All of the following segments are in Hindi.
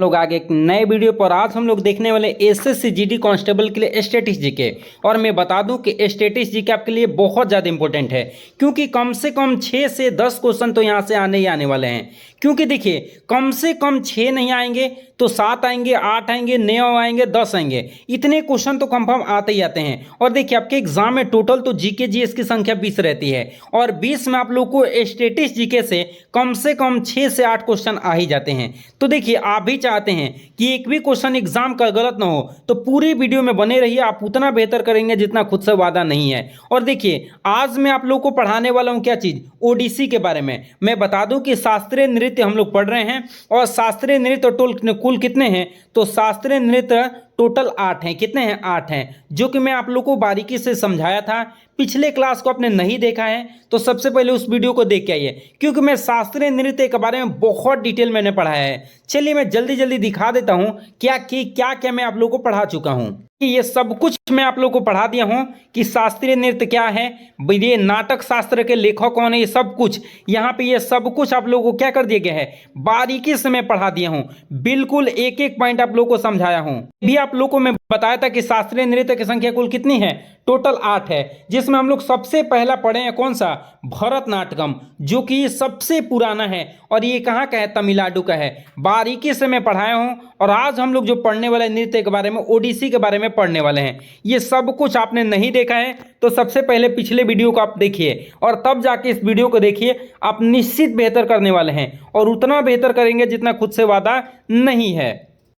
लोग आगे एक नए वीडियो पर आज हम लोग देखने वाले एसएससी जीडी कांस्टेबल के लिए स्टैटिस्टिक्स जीके। और मैं बता दूं कि स्टैटिस्टिक्स जीके आपके लिए बहुत ज़्यादा इंपॉर्टेंट है, क्योंकि कम से कम 6 से 10 क्वेश्चन तो यहाँ से आने ही आने वाले हैं। क्योंकि देखिए, कम से कम 6 नहीं आएंगे तो 7 आएंगे, 8 आएंगे, 9 आएंगे, 10 आएंगे, इतने क्वेश्चन तो कंफर्म आते ही आते हैं। और देखिए, आपके एग्जाम में टोटल तो जीके जीएस की संख्या 20 रहती है, और 20 में आप लोग को स्टैटिस्टिक्स जीके से कम 6 से 8 क्वेश्चन आ ही जाते हैं। तो देखिए, आप भी चाहते हैं कि एक भी क्वेश्चन एग्जाम का गलत ना हो, तो पूरी वीडियो में बने रहिए। आप उतना बेहतर करेंगे जितना खुद से वादा नहीं है। और देखिए, आज मैं आप लोग को पढ़ाने वाला हूं क्या चीज, ओडिसी के बारे में। मैं बता दूं कि शास्त्रीय नृत्य हम लोग पढ़ रहे हैं, और शास्त्रीय नृत्य कुल कितने हैं, तो शास्त्रीय नृत्य टोटल 8 हैं। कितने हैं? 8 हैं, जो कि मैं आप लोग को बारीकी से समझाया था। पिछले क्लास को आपने नहीं देखा है तो सबसे पहले उस वीडियो को देख के आइए, क्योंकि मैं शास्त्रीय नृत्य के बारे में बहुत डिटेल मैंने पढ़ाया है। चलिए मैं जल्दी जल्दी दिखा देता हूं क्या मैं आप लोग को पढ़ा चुका हूं। ये सब कुछ मैं आप लोग को पढ़ा दिया हूं कि शास्त्रीय नृत्य क्या है, ये नाटक शास्त्र के लेखक कौन है, ये सब कुछ यहाँ पे ये सब कुछ आप लोगों को क्या कर दिया गया है, बारीकी से मैं पढ़ा दिया हूं। बिल्कुल एक एक पॉइंट आप लोग को समझाया हूं। भी आप लोग को मैं बताया था कि शास्त्रीय नृत्य की संख्या कुल कितनी है, टोटल 8 है, जिसमें हम लोग सबसे पहला पढ़े हैं कौन सा, भरतनाट्यम, जो कि सबसे पुराना है और ये कहाँ का है, तमिलनाडु का है। बारीकी से मैं पढ़ाया हूं। और आज हम लोग जो पढ़ने वाले नृत्य के बारे में, ओडिसी के बारे में पढ़ने वाले हैं। ये सब कुछ आपने नहीं देखा है तो सबसे पहले पिछले वीडियो को आप देखिए, और तब जाके इस वीडियो को देखिए। आप निश्चित बेहतर करने वाले हैं, और उतना बेहतर करेंगे जितना खुद से वादा नहीं है।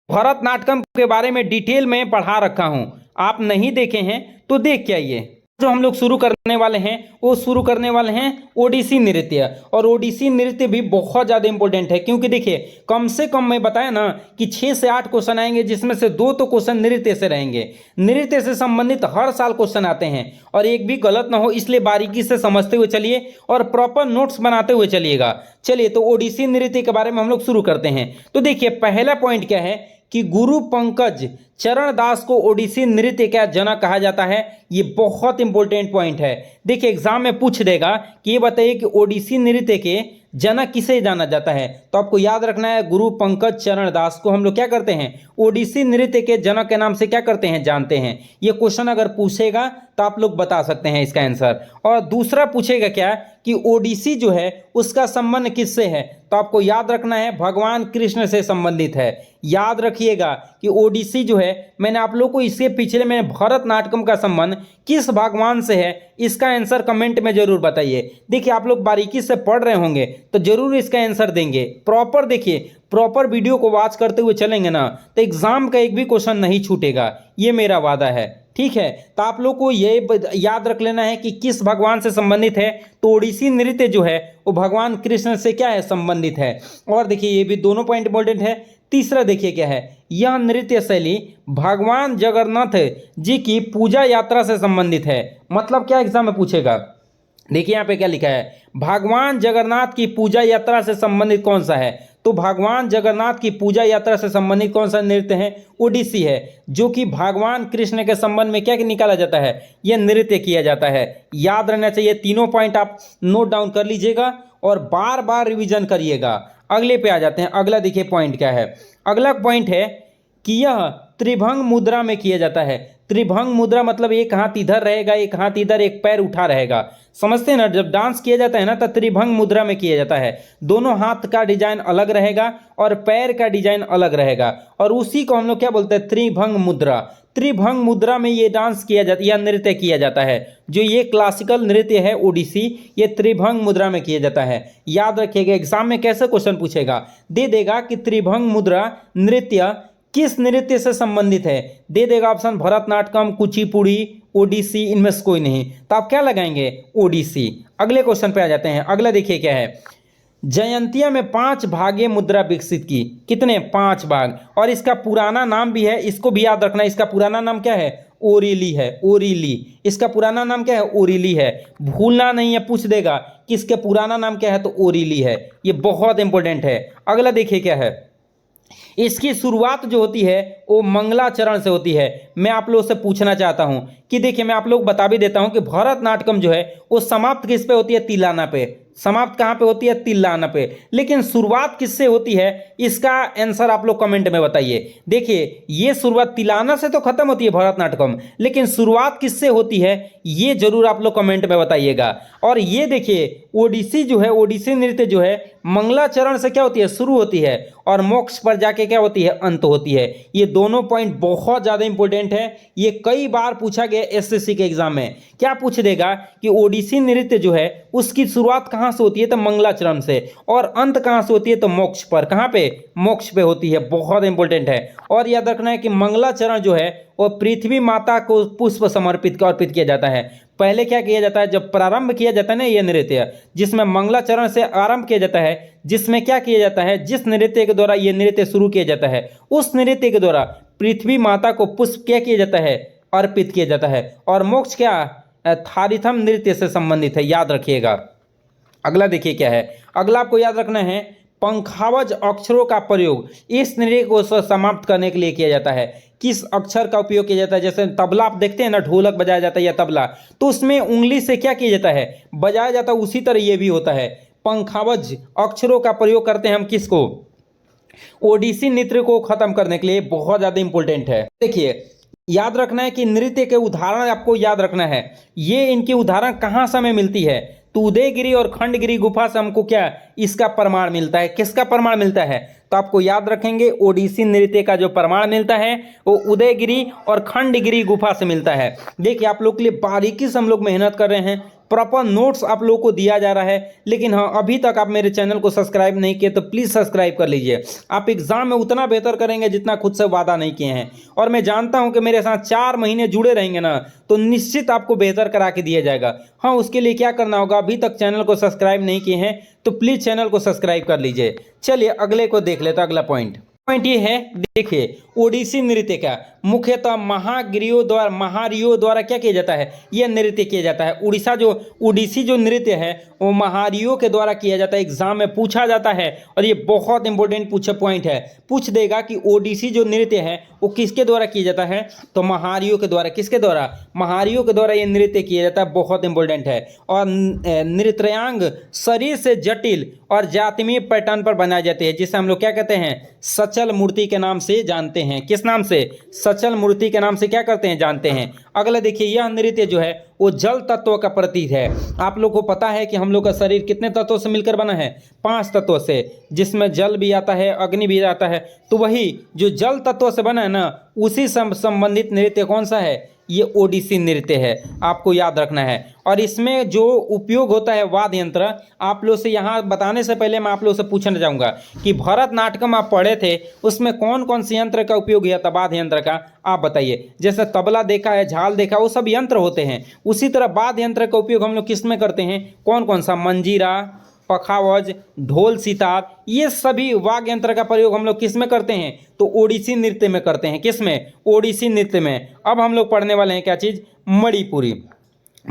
भरतनाट्यम के बारे में डिटेल में पढ़ा रखा हूं, आप नहीं देखे हैं तो देख के आइए। जो हम लोग शुरू करने वाले हैं वो शुरू करने वाले हैं ओडिसी नृत्य। और ओडिसी नृत्य भी बहुत ज़्यादा इंपॉर्टेंट है, क्योंकि देखिए, कम से कम मैं बताया ना कि 6 से 8 क्वेश्चन आएंगे, जिसमें से 2 तो क्वेश्चन नृत्य से रहेंगे। नृत्य से संबंधित हर साल क्वेश्चन आते हैं, और एक भी गलत ना हो, इसलिए बारीकी से समझते हुए चलिए और प्रॉपर नोट्स बनाते हुए चलिएगा। चलिए, तो ओडिसी नृत्य के बारे में हम लोग शुरू करते हैं। तो देखिए, पहला पॉइंट क्या है कि गुरु पंकज चरण दास को ओडिसी नृत्य का जनक कहा जाता है। ये बहुत इंपॉर्टेंट पॉइंट है। देखिए, एग्जाम में पूछ देगा कि ये बताइए कि ओडिसी नृत्य के जनक किसे जाना जाता है, तो आपको याद रखना है गुरु पंकज चरण दास को हम लोग क्या करते हैं, ओडिसी नृत्य के जनक के नाम से क्या करते हैं, जानते हैं। ये क्वेश्चन अगर पूछेगा तो आप लोग बता सकते हैं इसका आंसर। और दूसरा पूछेगा क्या कि ओडिसी जो है उसका संबंध किससे है, तो आपको याद रखना है भगवान कृष्ण से संबंधित है। याद रखिएगा कि ओडिसी जो है, मैंने आप लोग को इसके पिछले में भरतनाट्यम का संबंध किस भगवान से है, इसका आंसर कमेंट में जरूर बताइए। देखिए, आप लोग बारीकी से पढ़ रहे होंगे तो जरूर इसका आंसर देंगे। प्रॉपर देखिए, प्रॉपर वीडियो को वॉच करते हुए चलेंगे ना तो एग्जाम का एक भी क्वेश्चन नहीं छूटेगा, ये मेरा वादा है। ठीक है, तो आप लोग को ये याद रख लेना है कि किस भगवान से संबंधित है, तो ओडिसी नृत्य जो है वो भगवान कृष्ण से क्या है, संबंधित है। और देखिए, ये भी दोनों पॉइंट इंपॉर्टेंट है। तीसरा देखिए क्या है, यह नृत्य शैली भगवान जगन्नाथ जी की पूजा यात्रा से संबंधित है। मतलब क्या एग्जाम में पूछेगा, देखिए यहाँ पे क्या लिखा है, भगवान जगन्नाथ की पूजा यात्रा से संबंधित कौन सा है, तो भगवान जगन्नाथ की पूजा यात्रा से संबंधित कौन सा नृत्य है, ओडिसी है, जो कि भगवान कृष्ण के संबंध में क्या निकाला जाता है, यह नृत्य किया जाता है। याद रहना चाहिए, तीनों पॉइंट आप नोट डाउन कर लीजिएगा और बार बार रिवीजन करिएगा। अगले पे आ जाते हैं। अगला देखिए पॉइंट क्या है, अगला पॉइंट है कि यह त्रिभंग मुद्रा में किया जाता है। त्रिभंग मुद्रा मतलब एक हाथ इधर रहेगा, एक हाथ इधर, एक पैर उठा रहेगा। समझते हैं ना, जब डांस किया जाता है ना तो त्रिभंग मुद्रा में किया जाता है। दोनों हाथ का डिजाइन अलग रहेगा और पैर का डिजाइन अलग रहेगा, और उसी को हम लोग क्या बोलते हैं, त्रिभंग मुद्रा। त्रिभंग मुद्रा में ये डांस किया जाता है या नृत्य किया जाता है। जो ये क्लासिकल नृत्य है ओडिसी, ये त्रिभंग मुद्रा में किया जाता है। याद रखिएगा, एग्जाम में कैसे क्वेश्चन पूछेगा, दे देगा कि त्रिभंग मुद्रा नृत्य किस नृत्य से संबंधित है, दे देगा ऑप्शन भरतनाट्यम, कुचिपुड़ी, ओडिसी, इनमें से कोई नहीं, तो आप क्या लगाएंगे, ओडिसी। अगले क्वेश्चन पे आ जाते हैं। अगला देखिए क्या है, जयंतिया में 5 भागीय मुद्रा विकसित की। कितने, 5 भाग। और इसका पुराना नाम भी है, इसको भी याद रखना। इसका पुराना नाम क्या है, ओरिली है, ओरिली। इसका पुराना नाम क्या है, ओरिली है। भूलना नहीं है, पूछ देगा कि इसके पुराना नाम क्या है, तो ओरिली है। ये बहुत इंपॉर्टेंट है। अगला देखिए क्या है, इसकी शुरुआत जो होती है वो मंगलाचरण से होती है। मैं आप लोगों से पूछना चाहता हूं कि देखिए, मैं आप लोग बता भी देता हूं कि भरतनाट्यम जो है वो समाप्त किस पे होती है, तिलाना पे। समाप्त कहाँ पे होती है? तिल्लाना पे। लेकिन शुरुआत किससे होती है, इसका आंसर आप लोग कमेंट में बताइए। देखिए ये शुरुआत तिलाना से तो खत्म होती है भरतनाट्यम, लेकिन शुरुआत किससे होती है ये जरूर आप लोग कमेंट में बताइएगा। और ये देखिए ओडिसी जो है, ओडिसी नृत्य जो है मंगलाचरण से क्या होती है? शुरू होती है, और मोक्ष पर जाके क्या होती है? अंत होती है। ये दोनों पॉइंट बहुत ज्यादा इंपॉर्टेंट है, ये कई बार पूछा गया एसएससी के एग्जाम में। क्या पूछ देगा कि ओडिसी नृत्य जो है उसकी शुरुआत कहां से होती है? तो मंगलाचरण से, और अंत कहां से होती है? तो मोक्ष पर। कहां पे? मोक्ष पे होती है। बहुत इंपॉर्टेंट है। और याद रखना है कि मंगलाचरण जो है वो पृथ्वी माता को पुष्प समर्पित अर्पित किया जाता है। पहले क्या किया जाता है? जब प्रारंभ किया जाता है ना ये नृत्य, जिसमें मंगलाचरण से आरंभ किया जाता है, जिसमें क्या किया जाता है? जिस नृत्य के द्वारा ये नृत्य शुरू किया जाता है, उस नृत्य के द्वारा पृथ्वी माता को पुष्प क्या किया जाता है? अर्पित किया जाता है। और मोक्ष क्या? थारिथम नृत्य से संबंधित है, याद रखिएगा। अगला देखिए क्या है, अगला आपको याद रखना है पंखावज अक्षरों का प्रयोग इस नृत्य को समाप्त करने के लिए किया जाता है। किस अक्षर का उपयोग किया जाता है? जैसे तबला आप देखते हैं ना, ढोलक बजाया जाता है या तबला, तो उसमें उंगली से क्या किया जाता है? बजाया जाता है। उसी तरह ये भी होता है, पंखावज अक्षरों का प्रयोग करते हैं हम किसको? ओडिसी नृत्य को खत्म करने के लिए। बहुत ज्यादा इंपॉर्टेंट है। देखिए याद रखना है कि नृत्य के उदाहरण आपको याद रखना है। ये इनकी उदाहरण कहाँ से हमें मिलती है? तो उदयगिरी और खंडगिरी गुफा से हमको क्या इसका प्रमाण मिलता है? किसका प्रमाण मिलता है? तो आपको याद रखेंगे ओडिसी नृत्य का जो प्रमाण मिलता है वो उदयगिरी और खंडगिरी गुफा से मिलता है। देखिए आप लोग के लिए बारीकी से हम लोग मेहनत कर रहे हैं, प्रॉपर नोट्स आप लोगों को दिया जा रहा है। लेकिन हाँ, अभी तक आप मेरे चैनल को सब्सक्राइब नहीं किए तो प्लीज़ सब्सक्राइब कर लीजिए। आप एग्जाम में उतना बेहतर करेंगे जितना खुद से वादा नहीं किए हैं, और मैं जानता हूं कि मेरे साथ 4 महीने जुड़े रहेंगे ना, तो निश्चित आपको बेहतर करा के दिया जाएगा। हाँ, उसके लिए क्या करना होगा? अभी तक चैनल को सब्सक्राइब नहीं किए हैं तो प्लीज़ चैनल को सब्सक्राइब कर लीजिए। चलिए अगले को देख लेते हैं। अगला पॉइंट ये है, देखिए ओडिसी नृत्य का मुख्यतः महारियों द्वारा क्या किया जाता है? यह नृत्य किया जाता है। ओडिसी जो नृत्य है वो महारियों के द्वारा किया जाता है। एग्जाम में पूछा जाता है, और ये बहुत इंपॉर्टेंट पॉइंट है। पूछ देगा कि ओडिसी जो नृत्य है वो किसके द्वारा किया जाता है? तो महारियों के द्वारा। किसके द्वारा? महारियों के द्वारा ये नृत्य किया जाता है। बहुत इंपॉर्टेंट है। और नृत्यांग शरीर से जटिल और जातिमीय पैटर्न पर बनाए जाते हैं, जिसे हम लोग क्या कहते हैं? सचल मूर्ति के नाम से जानते हैं। किस नाम से? सचल मूर्ति के नाम से क्या करते हैं? जानते हैं। अगला देखिए, यह नृत्य जो है वो जल तत्व का प्रतीक है। आप लोग को पता है कि हम लोग का शरीर कितने तत्वों से मिलकर बना है? 5 तत्वों से, जिसमें जल भी आता है, अग्नि भी आता है। तो वही जो जल तत्वों से बना है ना, उसी संबंधित नृत्य कौन सा है? ये ओडिसी नृत्य है, आपको याद रखना है। और इसमें जो उपयोग होता है वाद्य यंत्र, आप लोग से यहाँ बताने से पहले मैं आप लोग से पूछना चाहूँगा कि भरतनाट्यम आप पढ़े थे, उसमें कौन कौन से यंत्र का उपयोग किया था? वाद्य यंत्र का आप बताइए। जैसे तबला देखा है, झाल देखा, वो सब यंत्र होते हैं। उसी तरह वाद्य यंत्र का उपयोग हम लोग किस में करते हैं? कौन कौन सा? मंजीरा, पखावज, ढोल, सितार, ये सभी वाद्य यंत्र का प्रयोग हम लोग किस में करते हैं? तो ओडिसी नृत्य में करते हैं। किस में? ओडिसी नृत्य में। अब हम लोग पढ़ने वाले हैं क्या चीज़? मणिपुरी।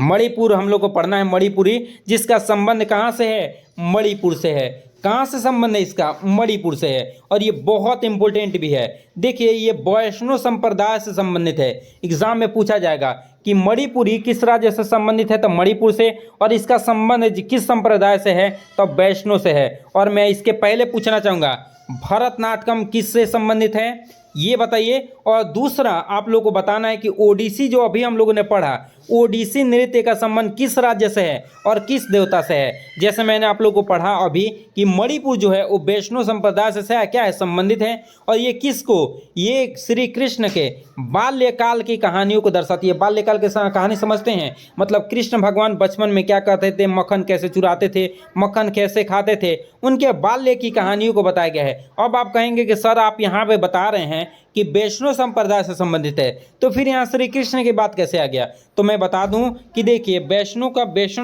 मणिपुर हम लोग को पढ़ना है, मणिपुरी, जिसका संबंध कहाँ से है? मणिपुर से है। कहाँ से संबंध है इसका? मणिपुर से है। और ये बहुत इंपॉर्टेंट भी है। देखिए ये वैष्णव संप्रदाय से संबंधित है। एग्जाम में पूछा जाएगा कि मणिपुरी किस राज्य से संबंधित है? तो मणिपुर से। और इसका संबंध किस संप्रदाय से है? तो वैष्णव से है। और मैं इसके पहले पूछना चाहूँगा भरतनाट्यम किससे संबंधित है, ये बताइए। और दूसरा आप लोग को बताना है कि ओडिसी जो अभी हम लोगों ने पढ़ा, ओडिसी नृत्य का संबंध किस राज्य से है और किस देवता से है। जैसे मैंने आप लोग को पढ़ा अभी कि मणिपुर जो है वो वैष्णव संप्रदाय से क्या है? संबंधित है। और ये किसको? ये श्री कृष्ण के बाल्यकाल की कहानियों को दर्शाती है। बाल्यकाल की कहानी समझते हैं, मतलब कृष्ण भगवान बचपन में क्या करते थे, मक्खन कैसे चुराते थे, मक्खन कैसे खाते थे, उनके बाल्य की कहानियों को बताया गया है। अब आप कहेंगे कि सर आप यहाँ पे बता रहे हैं कि वैष्णव संप्रदाय से संबंधित है, तो फिर यहाँ श्री कृष्ण की बात कैसे आ गया? तो मैं बता दूं कि देखिए वैष्णव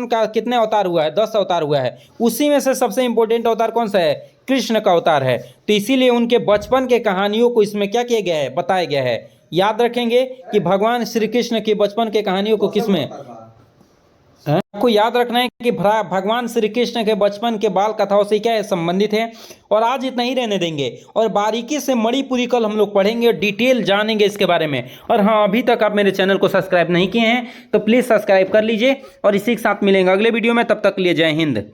का कितने अवतार हुआ है? 10 अवतार हुआ है। उसी में से सबसे इंपॉर्टेंट अवतार कौन सा है? कृष्ण का अवतार है। तो इसीलिए उनके बचपन के कहानियों को इसमें क्या किया गया है? बताया गया है। याद रखेंगे कि भगवान श्री कृष्ण के बचपन के कहानियों को किसमें? आपको याद रखना है कि भगवान श्री कृष्ण के बचपन के बाल कथाओं से क्या है? संबंधित है। और आज इतना ही रहने देंगे, और बारीकी से मणिपुरी कल हम लोग पढ़ेंगे और डिटेल जानेंगे इसके बारे में। और हाँ, अभी तक आप मेरे चैनल को सब्सक्राइब नहीं किए हैं तो प्लीज़ सब्सक्राइब कर लीजिए। और इसी के साथ मिलेंगे अगले वीडियो में, तब तक के लिए जय हिंद।